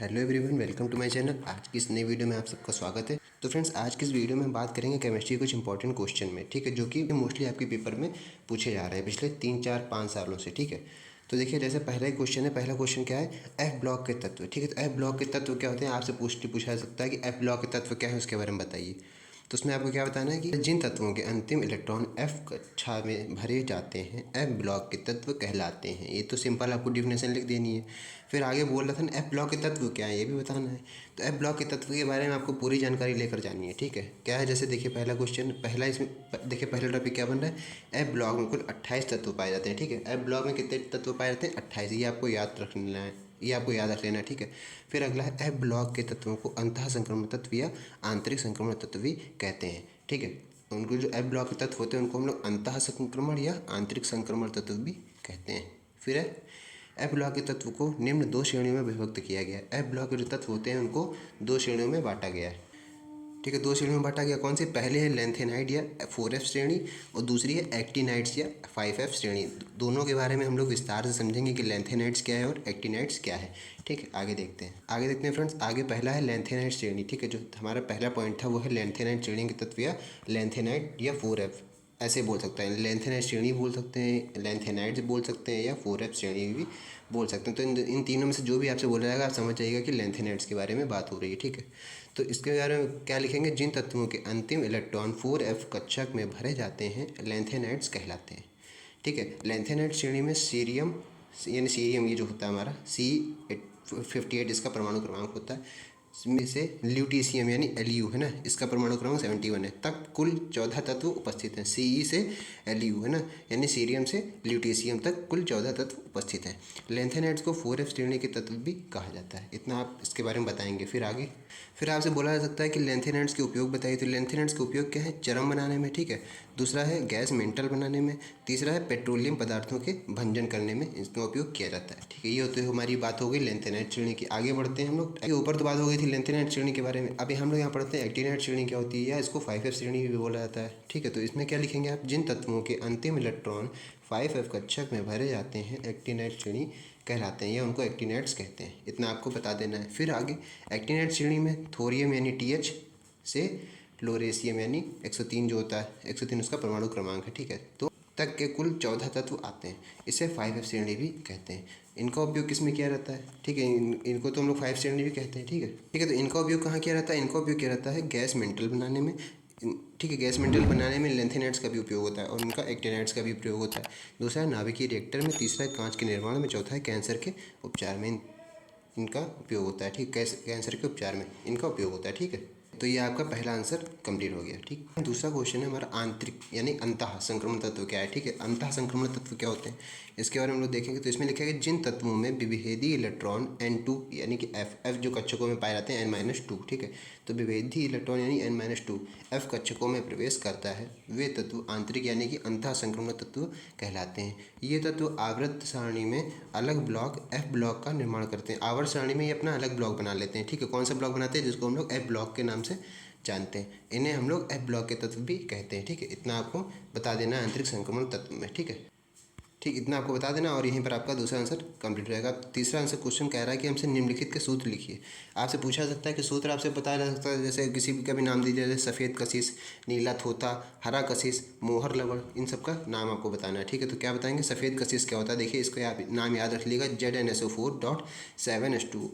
Hello everyone, welcome to my channel. आज की इस नई वीडियो में आप सबका स्वागत है। तो फ्रेंड्स, आज की इस वीडियो में बात करेंगे केमिस्ट्री कुछ इंपॉर्टेंट क्वेश्चन में, ठीक है, जो कि मोस्टली आपके पेपर में पूछे जा रहे हैं पिछले 3 4 5 सालों से, ठीक है। तो देखिए, जैसे पहला ही क्वेश्चन है। पहला क्वेश्चन क्या है? एफ ब्लॉक के तत्व, ठीक है। तो एफ ब्लॉक के तत्व क्या होते हैं आपसे पूछा जा सकता है कि एफ ब्लॉक के तत्व क्या है, उसके बारे में बताइए। तो उसमें आपको क्या बताना है कि जिन तत्वों के अंतिम इलेक्ट्रॉन एफ कक्षा में भरे जाते हैं एफ ब्लॉक के तत्व कहलाते हैं। ये तो सिंपल आपको डिफिनेशन लिख देनी है। फिर आगे बोल रहा था ना, एफ ब्लॉक के तत्व क्या है, ये भी बताना है। तो एफ ब्लॉक के तत्व के बारे में आपको पूरी जानकारी लेकर जानी है, ठीक है। क्या है, जैसे देखिए पहला क्वेश्चन, पहला इसमें देखिए पहला टॉपिक क्या बन रहा है? एफ ब्लॉक में कुल 28 तत्व पाए जाते हैं, ठीक है। एफ ब्लॉक में कितने तत्व पाए जाते हैं? 28। ये आपको याद रखना है, ये आपको याद रख लेना है, ठीक है। फिर अगला है, एफ ब्लॉक के तत्वों को अंतः संक्रमण तत्व या आंतरिक संक्रमण तत्व भी कहते हैं, ठीक है। उनको जो एफ ब्लॉक के तत्व होते हैं उनको हम लोग अंतः संक्रमण या आंतरिक संक्रमण तत्व भी कहते हैं। फिर है, एफ ब्लॉक के तत्व को निम्न 2 श्रेणियों में विभक्त किया गया है। एफ ब्लॉक के जो तत्व होते हैं उनको 2 श्रेणियों में बांटा गया है, ठीक है। 2 श्रेणियों में बांटा गया। कौन सी? पहले है लेंथेनाइड या 4F श्रेणी और दूसरी है एक्टिनाइड्स या 5F श्रेणी। दोनों के बारे में हम लोग विस्तार से समझेंगे कि लेंथेनाइड्स क्या है और एक्टिनाइड्स क्या है, ठीक है। आगे देखते हैं फ्रेंड्स। आगे पहला है लेंथेनाइड श्रेणी, ठीक है। जो हमारा पहला पॉइंट था वो है लेंथेनाइड श्रेणी के तत्व या लेंथेनाइड या 4F, ऐसे बोल सकते हैं। लेंथेनाइड श्रेणी बोल सकते हैं, लेंथेनाइड्स बोल सकते हैं या 4F श्रेणी भी बोल सकते हैं। तो इन तीनों में से जो भी आपसे बोला जाएगा आप समझ जाइएगा कि लेंथेनाइड्स के बारे में बात हो रही है, ठीक है। तो इसके बारे में क्या लिखेंगे? जिन तत्वों के अंतिम इलेक्ट्रॉन 4F कक्षक में भरे जाते हैं लेंथेनाइड्स कहलाते हैं, ठीक है। लेंथेनाइड श्रेणी में सीरियम यानी सीरियम ये जो होता है हमारा C58 इसका परमाणु क्रमांक होता है। इसमें से ल्यूटीशियम यानी Lu है ना, इसका परमाणु क्रमांक 71 है। तक कुल 14 तत्व उपस्थित हैं। Ce से Lu है ना, यानी सीरियम से ल्यूटीशियम तक कुल 14 तत्व उपस्थित हैं। लेंथेनाइड्स को 4F श्रेणी के तत्व भी कहा जाता है। इतना आप इसके बारे में बताएंगे। फिर आगे फिर आपसे बोला जा सकता है कि लेंथेनाइड्स के उपयोग बताइए। तो लेंथेनाइड्स के उपयोग क्या है? चरम बनाने में, ठीक है। दूसरा है गैस मेंटल बनाने में। तीसरा है पेट्रोलियम पदार्थों के भंजन करने में इसका उपयोग किया जाता है, ठीक है। ये तो हमारी बात हो गई लेंथेनाइड श्रेणी की। आगे बढ़ते हैं हम लोग। ऊपर तो बात हो गई थी लेंथेनाइड श्रेणी के बारे में। अभी हम लोग यहाँ पढ़ते हैं एक्टिनाइड श्रेणी क्या होती है, या इसको 5F श्रेणी भी बोला जाता है, ठीक है। तो इसमें क्या लिखेंगे आप? जिन तत्वों के अंतिम इलेक्ट्रॉन 5F कक्षक में भरे जाते हैं एक्टिनाइड श्रेणी कहलाते हैं या उनको एक्टिनाइड्स कहते हैं। इतना आपको बता देना है। फिर आगे एक्टिनाइड श्रेणी में थोरियम यानी TH से फ्लोरेसियम यानी 103 जो होता है, 103 उसका परमाणु क्रमांक है, ठीक है। तो तक के कुल 14 तत्व आते हैं। इसे 5F श्रेणी भी कहते हैं। इनका उपयोग किस में किया रहता है, ठीक है। इनको तो हम लोग 5 श्रेणी भी कहते हैं, ठीक है। ठीक है, तो इनका उपयोग कहाँ किया रहता है? इनका उपयोग किया रहता है गैस मेंटल बनाने में, ठीक है। गैस मेंटल बनाने में लेंथेनाइड्स का भी उपयोग होता है और इनका एक्टिनाइड्स का भी उपयोग होता है। दूसरा है नाभिकीय रिएक्टर में। तीसरा है कांच के निर्माण में। चौथा है कैंसर के उपचार में इनका उपयोग होता है, ठीक। कैंसर के उपचार में इनका उपयोग होता है, ठीक है। तो ये आपका पहला आंसर कंप्लीट हो गया, ठीक। दूसरा क्वेश्चन है हमारा आंतरिक यानी अंतः संक्रमण तत्व क्या है, ठीक है। अंतः संक्रमण तत्व क्या होते हैं इसके बारे में हम लोग देखेंगे। तो इसमें लिखा है जिन तत्वों में विभेदी इलेक्ट्रॉन N2 यानी कि F जो कक्षकों में पाए जाते हैं N-2, ठीक है। तो विभेदी इलेक्ट्रॉन यानी N-2 F कक्षकों में प्रवेश करता है, वे तत्व आंतरिक यानी कि अंतः संक्रमण तत्व कहलाते हैं। ये तत्व आवर्त सारणी में अलग ब्लॉक F ब्लॉक का निर्माण करते हैं। आवर्त सारणी में ये अपना अलग ब्लॉक बना लेते हैं, ठीक है। कौन सा ब्लॉक बनाते हैं? जिसको हम लोग F ब्लॉक के नाम से जानते हैं। इन्हें हम लोग F ब्लॉक के तत्व भी कहते हैं, ठीक है। इतना आपको बता देना है आंतरिक संक्रमण तत्व में, ठीक है। ठीक, इतना आपको बता देना और यहीं पर आपका दूसरा आंसर कंप्लीट रहेगा। तीसरा आंसर क्वेश्चन कह रहा है कि हमसे निम्नलिखित के सूत्र लिखिए। आपसे पूछा जा सकता है कि सूत्र आपसे बताया जा सकता है, जैसे किसी भी का भी नाम दीजिए, जैसे सफ़ेद कशिश, नीला थोथा, हरा कशिश, मोहर लवण, इन सब का नाम आपको बताना है, ठीक है। तो क्या बताएंगे? सफ़ेद कशिश क्या होता है? देखिए इसको आप नाम याद रख लीजिएगा, ZnSO4.7H2O,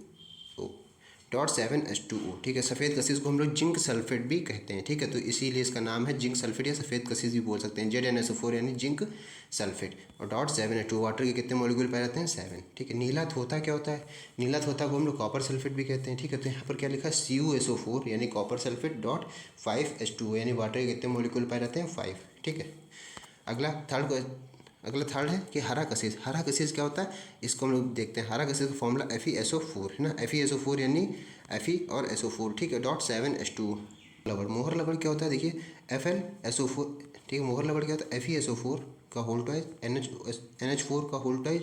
ठीक है। सफ़ेद कशिश को हम लोग जिंक सल्फेट भी कहते हैं, ठीक है। तो इसीलिए इसका नाम है जिंक सल्फेट या सफ़ेद कशिश भी बोल सकते हैं। ZnSO4 यानी जिंक सल्फेट। और .7H2O, वाटर के कितने मॉलिक्यूल पाए जाते हैं? 7, ठीक है। नीला थोथा क्या होता है? नीला थोथा को हम लोग कॉपर सल्फेट भी कहते हैं, ठीक है। तो यहाँ पर क्या लिखा है? CuSO4 यानी कॉपर सल्फेट .5H2O यानी वाटर के कितने मॉलिक्यूल पाए जाते हैं? 5, ठीक है। अगला थर्ड है कि हरा कशिश। हरा कशिश क्या होता है इसको हम लोग देखते हैं। हरा कशिश का फॉर्मूला FeSO4 है ना, FeSO4 यानी Fe और SO4, ठीक है। .7H2O। लवण, मोहर लवण क्या होता है? देखिए FlSO4, ठीक है। मोहर लवण क्या होता है? FeSO4 का होल ट्वाइस NH4 का होल ट्वाइस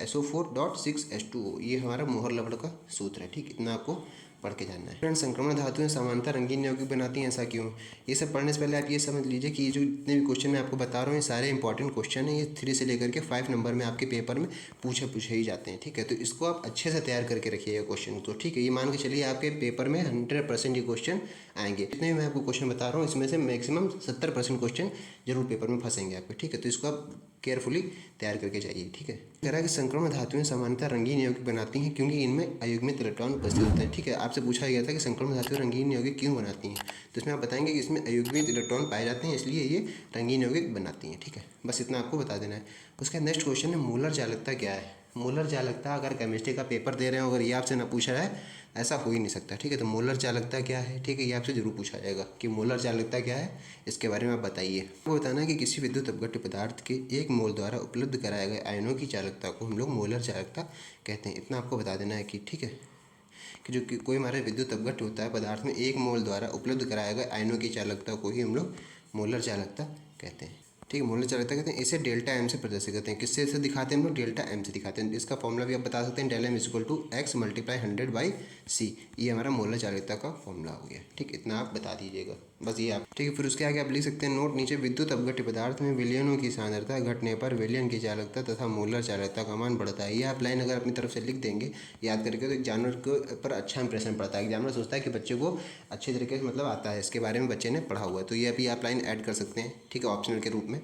SO4.6H2O, ये हमारा मोहर-लवण का सूत्र है। ठीक, इतना आपको पढ़ के जानना है। फ्रेंड्स, संक्रमण धातुएं सामान्यतः रंगीन यौगिक बनाती हैं, ऐसा क्यों? ये सब पढ़ने से पहले आप ये समझ लीजिए कि ये जो जितने भी क्वेश्चन मैं आपको बता रहा हूँ ये सारे इंपॉर्टेंट क्वेश्चन हैं। ये 3 से लेकर के 5 नंबर में आपके पेपर में पूछे ही जाते हैं। ठीक है, तो इसको आप अच्छे से तैयार करके रखिएगा क्वेश्चन को। ठीक है, ये मान के चलिए आपके पेपर में 100% ये क्वेश्चन आएंगे। जितने भी मैं आपको क्वेश्चन बता रहा हूँ इसमें से मैक्सिमम 70% क्वेश्चन जरूर पेपर में फंसेंगे आपके। ठीक है, तो इसको आप केयरफुली तैयार करके जाइए। ठीक है, कह रहा है कि संक्रमण धातुएं सामान्यतः रंगीन यौगिक बनाती हैं क्योंकि इनमें अयुग्मित इलेक्ट्रॉन उपस्थित होते हैं। ठीक है, आपसे पूछा गया था कि संक्रमण धातुएं रंगीन यौगिक क्यों बनाती हैं, तो इसमें आप बताएंगे कि इसमें अयुग्मित इलेक्ट्रॉन पाए जाते हैं इसलिए ये रंगीन यौगिक बनाती हैं। ठीक है, बस इतना आपको बता देना है। उसका नेक्स्ट क्वेश्चन है मोलर चालकता क्या है। मोलर चालकता, अगर केमिस्ट्री का पेपर दे रहे हो अगर ये आपसे ना पूछा है, ऐसा हो ही नहीं सकता। ठीक है, तो मोलर चालकता क्या है, ठीक है, ये आपसे जरूर पूछा जाएगा कि मोलर चालकता क्या है, इसके बारे में आप बताइए। आपको बताना है कि किसी विद्युत अपघट्य पदार्थ के 1 मोल द्वारा उपलब्ध कराए गए आयनों की चालकता को हम लोग मोलर चालकता कहते हैं। इतना आपको बता देना है कि ठीक है, कि जो कि कोई हमारे विद्युत अपघट्य होता है पदार्थ में 1 मोल द्वारा उपलब्ध कराए गए आयनों की चालकता को ही हम लोग मोलर चालकता कहते हैं। ठीक है, मोलर चालकता कहते हैं। इसे डेल्टा एम से प्रदर्शित करते हैं। किससे इसे दिखाते हैं हम लोग? डेल्टा एम से दिखाते हैं। इसका फॉर्मूला भी आप बता सकते हैं, del m equal to x multiply 100/c। ये हमारा मोलर चालकता का फॉर्मूला हो गया। ठीक, इतना आप बता दीजिएगा बस ये आप। ठीक है, फिर उसके आगे आप लिख सकते हैं नोट नीचे, विद्युत अपघट्य पदार्थ में विलयनों की सांद्रता घटने पर विलयन की चालकता तथा मोलर चालकता का मान बढ़ता है। ये आप लाइन अगर अपनी तरफ से लिख देंगे याद करके तो एग्जामिनर के पर अच्छा इंप्रेशन पड़ता है। एग्जामिनर सोचता है कि बच्चे को अच्छे तरीके से मतलब आता है, इसके बारे में बच्चे ने पढ़ा हुआ है, तो ये अभी आप लाइन ऐड कर सकते हैं। ठीक है, ऑप्शनल के रूप में।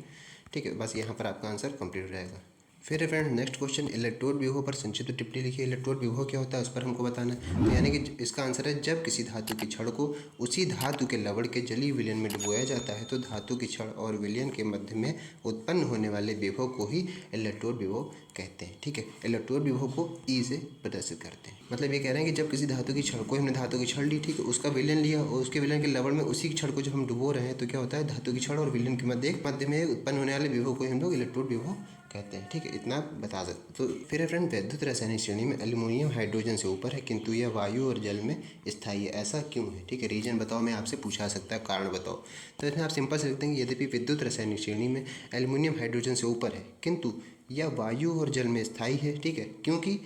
ठीक है, बस यहाँ पर आपका आंसर कंप्लीट हो जाएगा। फिर फ्रेंड नेक्स्ट क्वेश्चन, इलेक्ट्रोड विभव पर संक्षिप्त टिप्पणी लिखिए। इलेक्ट्रोड विभव क्या होता है उस पर हमको बताना है। तो यानी कि इसका आंसर है जब किसी धातु की छड़ को उसी धातु के लवण के जलीय विलयन में डुबोया जाता है तो धातु की छड़ और विलयन के मध्य में उत्पन्न होने वाले विभव को ही इलेक्ट्रोड विभव कहते हैं। ठीक है, इलेक्ट्रोड विभव को ई से प्रदर्शित करते हैं। मतलब ये कह रहे हैं कि जब किसी धातु की छड़ को, हमने धातु की छड़ ली, ठीक है, उसका विलयन लिया और उसके विलयन के लवण में उसी छड़ को जब हम डुबो रहे हैं तो क्या होता है, धातु की छड़ और विलयन के मध्य में उत्पन्न होने वाले विभव को हम लोग इलेक्ट्रोड विभव कहते हैं। ठीक है, इतना बता सकते। तो फिर फ्रेंड वैद्युत रासायनिक श्रेणी में एल्युमिनियम हाइड्रोजन से ऊपर है किंतु यह वायु और जल में स्थायी है, ऐसा क्यों है? ठीक है, रीजन बताओ, मैं आपसे पूछा सकता है, कारण बताओ। तो इसमें आप सिंपल से लिखते हैं कि यद्यपि विद्युत रासायनिक श्रेणी में एल्युमिनियम हाइड्रोजन से ऊपर है किंतु यह वायु और जल में स्थायी है। ठीक है, क्योंकि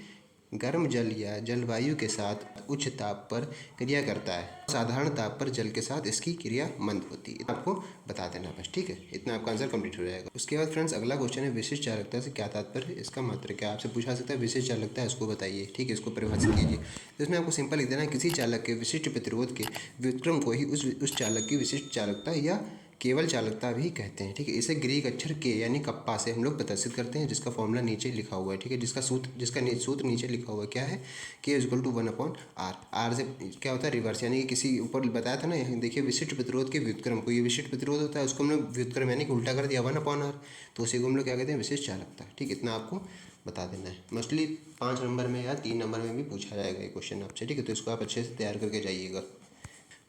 गर्म जल या जलवायु के साथ उच्च ताप पर क्रिया करता है, साधारण ताप पर जल के साथ इसकी क्रिया मंद होती है। आपको बता देना बस। ठीक है, इतना आपका आंसर कंप्लीट हो जाएगा। उसके बाद फ्रेंड्स अगला क्वेश्चन है विशिष्ट चालकता से क्या तात्पर्य, इसका मात्रक क्या? आपसे पूछा सकता है विशिष्ट चालकता है, इसको बताइए। ठीक है, इसको परिभाषित कीजिए। तो इसमें आपको सिंपल लिख देना है किसी चालक के विशिष्ट प्रतिरोध के व्युत्क्रम को ही उस चालक की विशिष्ट चालकता या केवल चालकता भी कहते हैं। ठीक है, इसे ग्रीक अक्षर के यानी कप्पा से हम लोग प्रदर्शित करते हैं, जिसका फॉर्मूला नीचे लिखा हुआ है। ठीक है, जिसका सूत्र नीचे लिखा हुआ है क्या है, K = 1/r। आर से क्या होता है, रिवर्स, यानी कि किसी ऊपर बताया था ना, यहाँ देखिए विशिष्ट प्रतिरोध के व्युत्क्रम को, ये विशिष्ट प्रतिरोध होता है, उसको हम लोग व्युत्क्रम यानी कि उल्टा कर दिया 1/r, तो उसी को हम लोग क्या कहते हैं, विशिष्ट चालकता। ठीक, इतना आपको बता देना है। मोस्टली 5 नंबर में या 3 नंबर में भी पूछा जाएगा ये क्वेश्चन आपसे। ठीक है, तो इसको आप अच्छे से तैयार करके जाइएगा।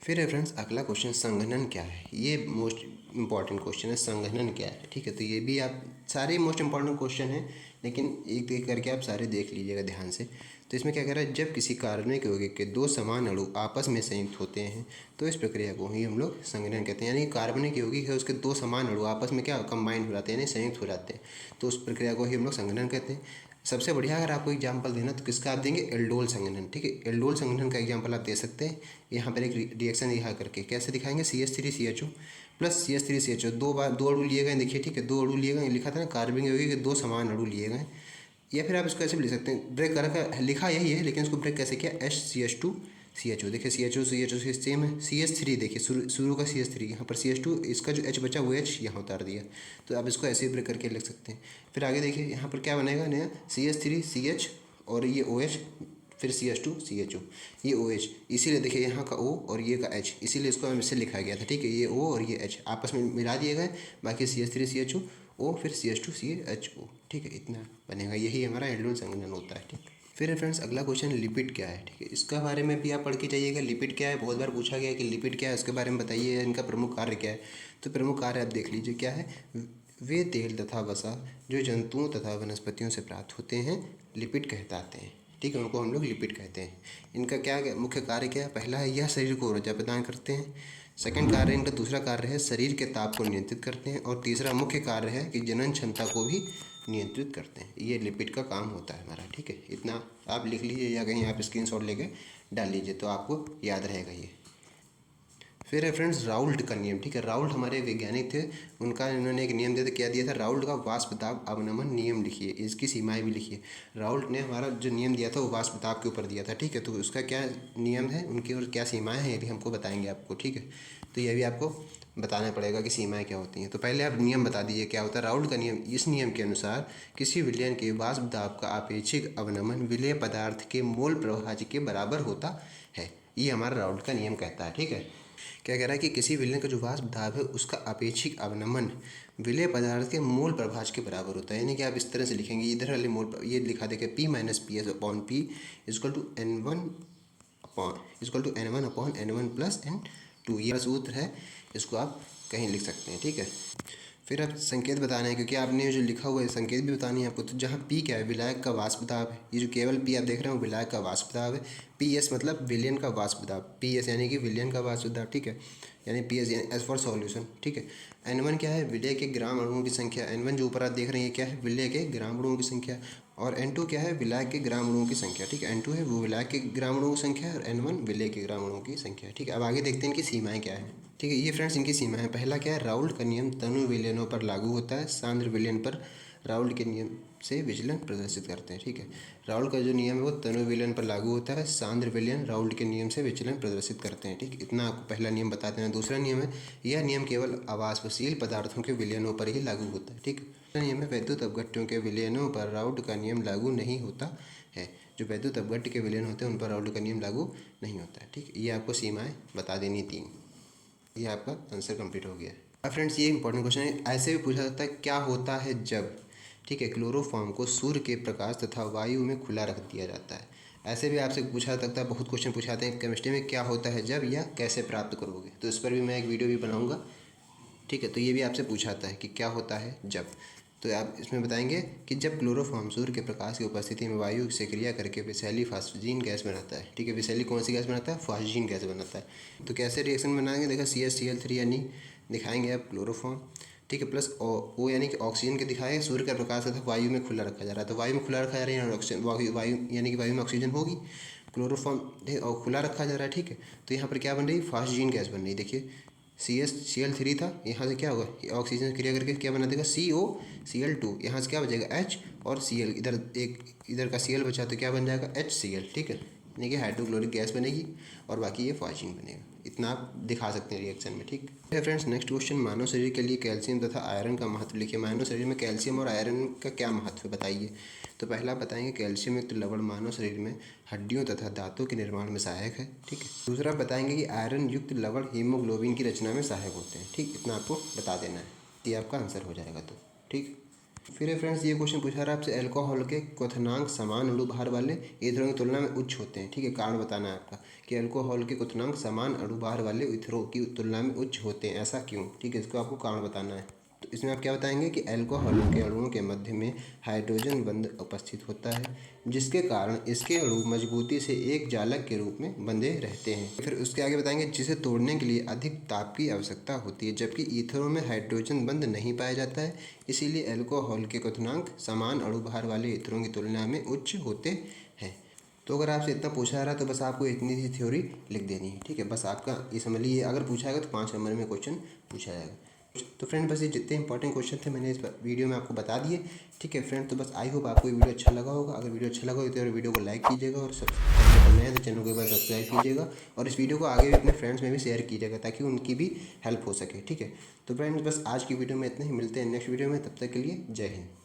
फिर है फ्रेंड्स अगला क्वेश्चन, संघनन क्या है? ये मोस्ट इंपॉर्टेंट क्वेश्चन है, संघनन क्या है? ठीक है, तो ये भी आप सारे मोस्ट इंपॉर्टेंट क्वेश्चन हैं, लेकिन एक एक करके आप सारे देख लीजिएगा ध्यान से। तो इसमें क्या कह रहा है, जब किसी कार्बनिक यौगिक के 2 समान अणु आपस में संयुक्त होते हैं तो इस प्रक्रिया को ही हम लोग संघनन कहते हैं। यानी कार्बनिक यौगिक है, उसके 2 समान अणु आपस में क्या कंबाइन हो जाते हैं, यानी संयुक्त हो जाते हैं, तो उस प्रक्रिया को ही हम लोग संघनन कहते हैं। सबसे बढ़िया अगर आपको एग्जाम्पल देना तो किसका आप देंगे, एल्डोल संघनन। ठीक है, एल्डोल संघनन का एग्जाम्पल आप दे सकते हैं। यहाँ पर एक रिएक्शन दिखा करके कैसे दिखाएंगे, CH3CHO प्लस CH3CHO, 2 अणु लिए गए, देखिए। ठीक है, 2 अणु लिए गए, लिखा था ना कार्बनिक यौगिक के 2 समान अणु लिए गए। या फिर आप इसको ऐसे भी लिख सकते हैं, ब्रेक कर लिखा यही है लेकिन उसको ब्रेक कैसे किया, HCH2CHO। देखिए CHO से सेम है। CH3 देखिए शुरू का CH3, यहाँ पर CH2, इसका जो H बचा वो H यहाँ उतार दिया, तो आप इसको ऐसे ब्रेक करके लिख सकते हैं। फिर आगे देखिए यहाँ पर क्या बनेगा नया, CH3CH और ये OH, फिर CH2CHO, ये OH, इसीलिए देखिए यहाँ का O और ये का H, इसीलिए इसको हम इससे लिखा गया था। ठीक है, ये O और ये H आपस में मिला दिए गए, बाकी CH3CHO O फिर CH2CHO। ठीक है, इतना बनेगा, यही हमारा एल्डोल संघनन होता है। ठीक, फिर फ्रेंड्स अगला क्वेश्चन लिपिड क्या है? ठीक है, इसका बारे में भी आप पढ़ के जाइएगा। लिपिड क्या है, बहुत बार पूछा गया है कि लिपिड क्या है, उसके बारे में बताइए, इनका प्रमुख कार्य क्या है। तो प्रमुख कार्य आप देख लीजिए क्या है, वे तेल तथा वसा जो जंतुओं तथा वनस्पतियों से प्राप्त होते हैं लिपिड कहलाते हैं। ठीक है, उनको हम लोग लिपिड कहते हैं। इनका क्या मुख्य कार्य क्या है, पहला है यह शरीर को ऊर्जा प्रदान करते हैं। सेकंड कार्य, इनका दूसरा कार्य है शरीर के ताप को नियंत्रित करते हैं। और तीसरा मुख्य कार्य है कि जनन क्षमता को भी नियंत्रित करते हैं। ये लिपिड का काम होता है हमारा, ठीक है। इतना आप लिख लीजिए या कहीं आप स्क्रीनशॉट लेके डाल लीजिए तो आपको याद रहेगा ये। फिर है फ्रेंड्स राउल्ट का नियम, ठीक है। राउल्ट हमारे वैज्ञानिक थे, उनका इन्होंने एक नियम दिया था। क्या दिया था? राउल्ट का वाष्प दाब अवनमन नियम लिखिए, इसकी सीमाएं भी लिखिए। राउल्ट ने हमारा जो नियम दिया था वो वाष्प दाब के ऊपर दिया था, ठीक है। तो उसका क्या नियम है, उनकी और क्या सीमाएं हैं, ये भी हमको बताएंगे आपको, ठीक है। तो ये भी आपको बताना पड़ेगा कि सीमाएं क्या होती हैं। तो पहले आप नियम बता दीजिए क्या होता है राउल्ट का नियम। इस नियम के अनुसार किसी विलयन के वाष्प दाब का आपेक्षिक अवनमन विलेय पदार्थ के मोल प्रवाह के बराबर होता है। ये हमारा राउल्ट का नियम कहता है, ठीक है। क्या कह रहा है कि किसी विलयन का जो वाष्प दाब है उसका अपेक्षिक अवनमन विलेय पदार्थ के मोल प्रभाज के बराबर होता है। यानी कि आप इस तरह से लिखेंगे, इधर वाले मोल ये लिखा देखे P minus P S upon P is equal to N1 upon N1 plus N2। ये सूत्र है, इसको आप कहीं लिख सकते हैं, ठीक है। फिर आप संकेत बताना है, क्योंकि आपने जो लिखा हुआ है संकेत भी बतानी है आपको। तो जहाँ पी क्या है, विलायक का वाष्प दाब है। ये जो केवल पी आप देख रहे हैं वो विलायक का वाष्प दाब है। पी एस मतलब विलयन का वाष्प दाब, पी एस यानी कि विलयन का वाष्प दाब, ठीक है। यानी P S S for solution, ठीक है। N1 क्या है, विलय के ग्राम अणुओं की संख्या। N1 जो ऊपर आप देख रहे हैं क्या है, विलय के ग्राम अणुओं की संख्या। और N2 क्या है, विलायक के ग्राम अणुओं की संख्या, ठीक है। N2 है वो विलायक के ग्राम अणुओं की संख्या है और N1 विलय के ग्राम अणुओं की संख्या है, ठीक है। अब आगे देखते हैं इनकी सीमाएं क्या है, ठीक है। ये फ्रेंड्स इनकी सीमा है। पहला क्या है, राउल्ट का नियम तनु विलयनों पर लागू होता है, सांद्र विलयन पर राउल्ट के नियम से विचलन प्रदर्शित करते हैं, ठीक है। राउल्ट का जो नियम है वो तनु विलयन पर लागू होता है, सांद्र विलयन राउल्ट के नियम से विचलन प्रदर्शित करते हैं, ठीक। इतना आपको पहला नियम बता देना। दूसरा नियम है, यह नियम केवल अवाष्पशील पदार्थों के विलयनों पर ही लागू होता है, ठीक। दूसरा नियम है, वैद्युत अपघट्यों के विलयनों पर राउल्ट का नियम लागू नहीं होता है। जो वैद्युत अपघट्य के विलयन होते हैं उन पर राउल्ट का नियम लागू नहीं होता है, ठीक। ये आपको सीमाएं बता देनी 3। ये आपका आंसर कंप्लीट हो गया है। अब फ्रेंड्स ये इंपॉर्टेंट क्वेश्चन है, ऐसे भी पूछा जाता है क्या होता है जब, ठीक है, क्लोरोफॉर्म को सूर्य के प्रकाश तथा वायु में खुला रख दिया जाता है। ऐसे भी आपसे पूछा सकता है, बहुत क्वेश्चन पूछाते हैं केमिस्ट्री में, क्या होता है जब या कैसे प्राप्त करोगे। तो इस पर भी मैं एक वीडियो भी बनाऊंगा, ठीक है। तो ये भी आपसे पूछाता है कि क्या होता है जब, तो आप इसमें बताएंगे कि जब क्लोरोफॉर्म सूर्य के प्रकाश की उपस्थिति में वायु से क्रिया करके विषैली फास्फीन गैस बनाता है, ठीक है। विषैली कौन सी गैस बनाता है, फास्फीन गैस बनाता है। तो कैसे रिएक्शन बनाएंगे, देखो CH Cl3 यानी दिखाएंगे आप क्लोरोफॉर्म, ठीक है, प्लस O यानी कि ऑक्सीजन के दिखाए, सूर्य का प्रकाश तथा वायु में खुला रखा जा रहा है। तो वायु में खुला रखा जा रहा है, ऑक्सीजन वायु यानी कि वायु में ऑक्सीजन होगी, क्लोरोफॉर्म और खुला रखा जा रहा है, ठीक है। तो यहाँ पर क्या बन रही है, फास्फीन गैस बन रही है। देखिए CH Cl3 था, यहाँ से क्या होगा, ऑक्सीजन से क्रिया करके क्या बना देगा, COCl2। यहाँ से क्या बचेगा, H और Cl, इधर का Cl बचा तो क्या बन जाएगा, HCl, ठीक है। यानी कि हाइड्रोक्लोरिक गैस बनेगी और बाकी ये फास्फीन बनेगा। इतना आप दिखा सकते हैं रिएक्शन में, ठीक है फ्रेंड्स। नेक्स्ट क्वेश्चन, मानव शरीर के लिए कैल्शियम तथा आयरन का महत्व लिखिए। मानव शरीर में कैल्शियम और आयरन का क्या महत्व है बताइए। तो पहला बताएंगे, कैल्शियम युक्त लवण मानव शरीर में हड्डियों तथा दांतों के निर्माण में सहायक है, ठीक है। दूसरा बताएंगे कि आयरन युक्त लवण हीमोग्लोबिन की रचना में सहायक होते हैं, ठीक। इतना आपको बता देना है, ये आपका आंसर हो जाएगा। तो ठीक, फिर है फ्रेंड्स ये क्वेश्चन पूछा रहा है आपसे, अल्कोहल के क्वथनांक समान अणु भार वाले ईथरों की तुलना में उच्च होते हैं, ठीक है। कारण बताना है आपका कि अल्कोहल के क्वथनांक समान अणु भार वाले ईथरों की तुलना में उच्च होते हैं, ऐसा क्यों, ठीक है। इसको आपको कारण बताना है। तो इसमें आप क्या बताएंगे कि अल्कोहलों के अणुओं के मध्य में हाइड्रोजन बंध उपस्थित होता है, जिसके कारण इसके अणु मजबूती से एक जालक के रूप में बंधे रहते हैं। फिर उसके आगे बताएंगे, जिसे तोड़ने के लिए अधिक ताप की आवश्यकता होती है, जबकि ईथरों में हाइड्रोजन बंध नहीं पाया जाता है, इसीलिए अल्कोहल के क्वथनांक समान अणु भार वाले ईथरों की तुलना में उच्च होते हैं। तो अगर आपसे इतना पूछा जा रहा है तो बस आपको इतनी सी थ्योरी लिख देनी है, ठीक है। बस आपका ये समझ लीजिए, अगर पूछा जाएगा तो 5 नंबर में क्वेश्चन पूछा जाएगा। तो फ्रेंड बस ये जितने इंपॉर्टेंट क्वेश्चन थे मैंने इस वीडियो में आपको बता दिए, ठीक है फ्रेंड। तो बस आई होप आपको ये वीडियो अच्छा लगा होगा। अगर वीडियो अच्छा लगा हो तो वीडियो को लाइक कीजिएगा और सब्सक्राइब नए तो चैनल को एक बार सब्सक्राइब कीजिएगा और इस वीडियो को आगे भी अपने फ्रेंड्स में भी शेयर कीजिएगा ताकि उनकी भी हेल्प हो सके, ठीक है। तो फ्रेंड्स बस आज की वीडियो में इतना ही, मिलते हैं नेक्स्ट वीडियो में, तब तक के लिए जय हिंद।